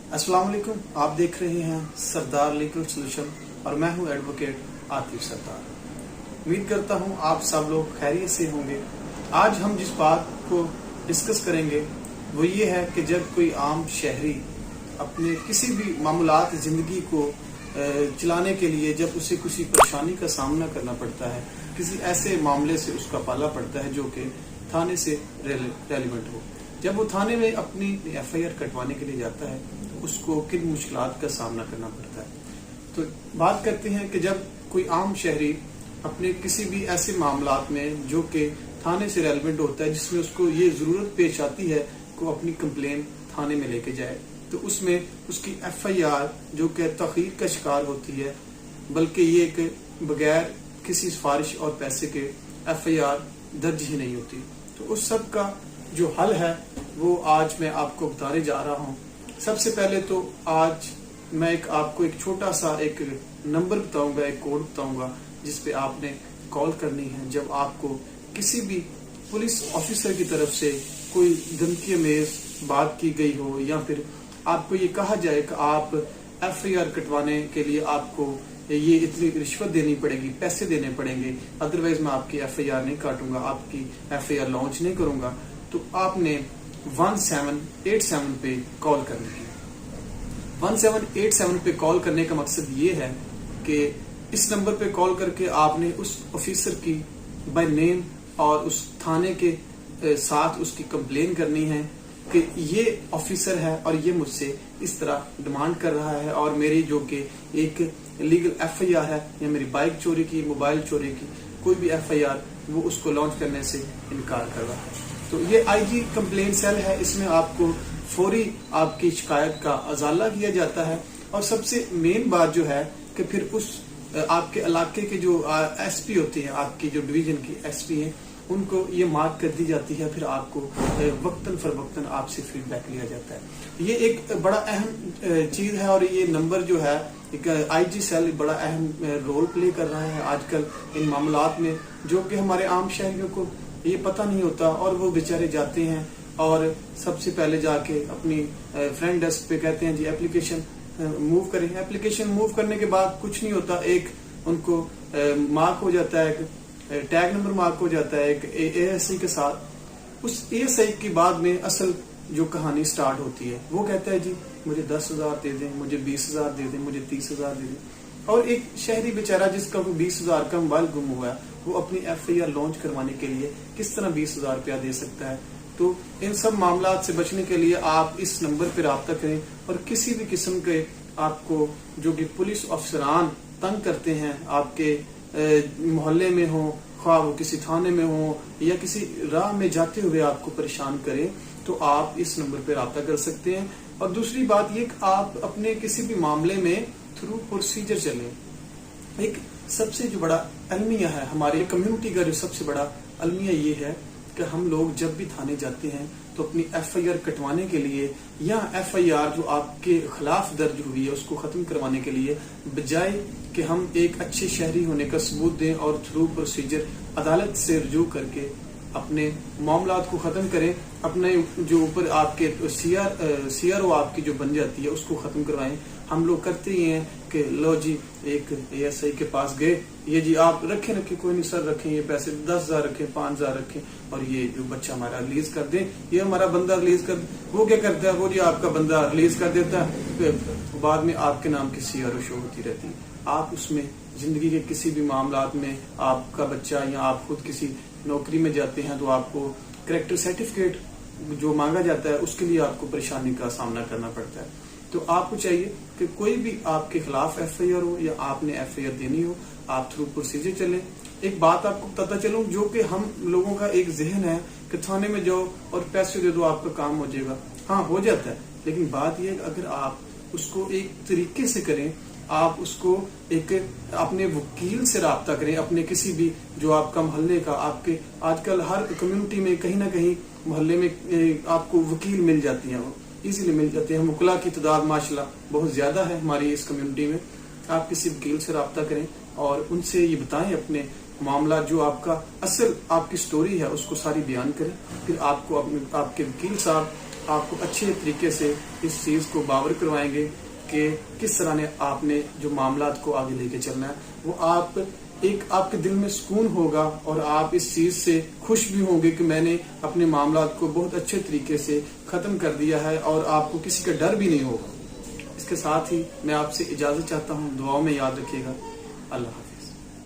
अस्सलाम वालेकुम। आप देख रहे हैं सरदार लीगल सोल्यूशन और मैं हूं एडवोकेट आतिफ सरदार। उम्मीद करता हूं आप सब लोग खैरियत से होंगे। आज हम जिस बात को डिस्कस करेंगे वो ये है कि जब कोई आम शहरी अपने किसी भी मामूलात ज़िंदगी को चलाने के लिए जब उसे किसी परेशानी का सामना करना पड़ता है, किसी ऐसे मामले से उसका पाला पड़ता है जो कि थाने से रेलिवेंट हो, जब वो थाने में अपनी FIR कटवाने के लिए जाता है तो उसको किन मुश्किलात का सामना करना पड़ता है। तो बात करते हैं कि जब कोई आम शहरी अपने किसी भी ऐसे मामलात में जो कि थाने से रेलिवेंट होता है, जिसमें उसको ये ज़रूरत पेश आती है कि वो अपनी कंप्लेन थाने में लेके जाए, तो उसमें उसकी FIR जो कि तखीर का शिकार होती है, बल्कि ये एक बगैर किसी सिफारिश और पैसे के FIR दर्ज ही नहीं होती। तो उस सब का जो हल है वो आज मैं आपको बताने जा रहा हूँ। सबसे पहले तो आज मैं आपको एक छोटा सा एक नंबर बताऊंगा, एक कोड बताऊंगा जिस पे आपने कॉल करनी है जब आपको किसी भी पुलिस ऑफिसर की तरफ से कोई धमकी अमेज बात की गई हो, या फिर आपको ये कहा जाए कि आप FIR कटवाने के लिए आपको ये इतनी रिश्वत देनी पड़ेगी, पैसे देने पड़ेंगे, अदरवाइज मैं आपकी FIR नहीं काटूंगा, आपकी FIR लॉन्च नहीं करूंगा, तो आपने 1787 पे कॉल करनी है। 1787 पे कॉल करने का मकसद ये है कि इस नंबर पे कॉल करके आपने उस ऑफिसर की बाय नेम और उस थाने के साथ उसकी कंप्लेन करनी है कि ये ऑफिसर है और ये मुझसे इस तरह डिमांड कर रहा है, और मेरी जो कि एक लीगल FIR है या मेरी बाइक चोरी की, मोबाइल चोरी की कोई भी FIR, वो उसको लॉन्च करने से इनकार कर रहा है। तो ये IG कंप्लेन सेल है, इसमें आपको फौरी आपकी शिकायत का अजाला किया जाता है। और सबसे मेन बात जो है कि फिर उस आपके इलाके के जो SP होते हैं, आपकी जो डिवीजन की SP हैं, उनको ये मार्क कर दी जाती है, फिर आपको वक्तन फरवक्तन आपसे फीडबैक लिया जाता है। ये एक बड़ा अहम चीज है, और ये नंबर जो है एक IG सेल बड़ा अहम रोल प्ले कर रहा है आजकल इन मामलात में, जो कि हमारे आम शहरियों को ये पता नहीं होता, और वो बेचारे जाते हैं और सबसे पहले जाके अपनी फ्रंट डेस्क पे कहते हैं जी एप्लीकेशन मूव करें। एप्लीकेशन मूव करने के बाद कुछ नहीं होता, एक उनको मार्क हो जाता है, टैग नंबर मार्क हो जाता है एक ASI के साथ। उस ASI के बाद में असल जो कहानी स्टार्ट होती है, वो कहता है जी मुझे 10,000 दे दें, मुझे 20,000 दे दें, मुझे 30,000 दे दें। और एक शहरी बेचारा जिसका 20,000 का मोबाइल गुम हुआ है, वो अपनी FIR लॉन्च करवाने के लिए किस तरह 20,000 रुपया दे सकता है। तो इन सब मामलात से बचने के लिए आप इस नंबर पर राब्ता करें, और किसी भी किस्म के आपको जो कि पुलिस अफसरान तंग करते हैं आपके मोहल्ले में हो, ख्वाह वो किसी थाने में हो या किसी राह में जाते हुए आपको परेशान करें, तो आप इस नंबर पर राब्ता कर सकते हैं। और दूसरी बात ये कि आप अपने किसी भी मामले में थ्रू प्रोसीजर चलें। एक सबसे जो बड़ा अलमिया है हमारे कम्युनिटी का, जो सबसे बड़ा अलमिया ये है कि हम लोग जब भी थाने जाते हैं तो अपनी FIR कटवाने के लिए या FIR जो आपके खिलाफ दर्ज हुई है उसको खत्म करवाने के लिए, बजाय कि हम एक अच्छे शहरी होने का सबूत दें और थ्रू प्रोसीजर अदालत से रुजू करके अपने मामलात को खत्म करें, अपने जो ऊपर आपके CRO आपकी जो बन जाती है उसको खत्म करवाएं। हम लोग करते ही हैं कि लो जी एक ASI के पास गए, ये जी आप रखें कोई नहीं सर रखें, ये पैसे 10,000 रखें, 5,000 रखें, और ये जो बच्चा हमारा रिलीज कर दें, ये हमारा बंदा रिलीज कर। वो क्या करता है, वो जी आपका बंदा रिलीज कर देता है, फिर बाद में आपके नाम की CRO शो होती रहती है। आप उसमें जिंदगी के किसी भी मामलात में आपका बच्चा या आप खुद किसी नौकरी में जाते हैं तो आपको कैरेक्टर सर्टिफिकेट जो मांगा जाता है उसके लिए आपको परेशानी का सामना करना पड़ता है। तो आपको चाहिए कि कोई भी आपके खिलाफ FIR हो या आपने FIR देनी हो, आप थ्रू प्रोसीजर चलें। एक बात आपको पता चलूं, जो कि हम लोगों का एक जहन है कि थाने में जाओ और पैसे दे दो आपका काम हो जाएगा। हाँ हो जाता है, लेकिन बात यह अगर आप उसको एक तरीके से करें, आप उसको एक अपने वकील से राब्ता करें, अपने किसी भी जो आपका मोहल्ले का, आपके आजकल हर कम्युनिटी में कहीं ना कहीं मोहल्ले में आपको वकील मिल जाती हैं, इजीली मिल जाते हैं। वकला की तादाद माशाल्लाह बहुत ज्यादा है हमारी इस कम्युनिटी में। आप किसी वकील से राब्ता करें और उनसे ये बताएं अपने मामला, जो आपका असल आपकी स्टोरी है उसको सारी बयान करें। फिर आपको आपके वकील साहब آپ کو اچھے طریقے سے اس چیز کو باور کروائیں گے کہ کس طرح نے آپ نے جو معاملات کو آگے لے کے چلنا ہے. وہ آپ کے دل میں سکون ہوگا اور آپ اس چیز سے خوش بھی ہوں گے کہ میں نے اپنے معاملات کو بہت اچھے طریقے سے ختم کر دیا ہے اور آپ کو کسی کا ڈر بھی نہیں ہوگا. اس کے ساتھ ہی میں آپ سے اجازت چاہتا ہوں. دعاؤں میں یاد رکھیے گا. اللہ حافظ.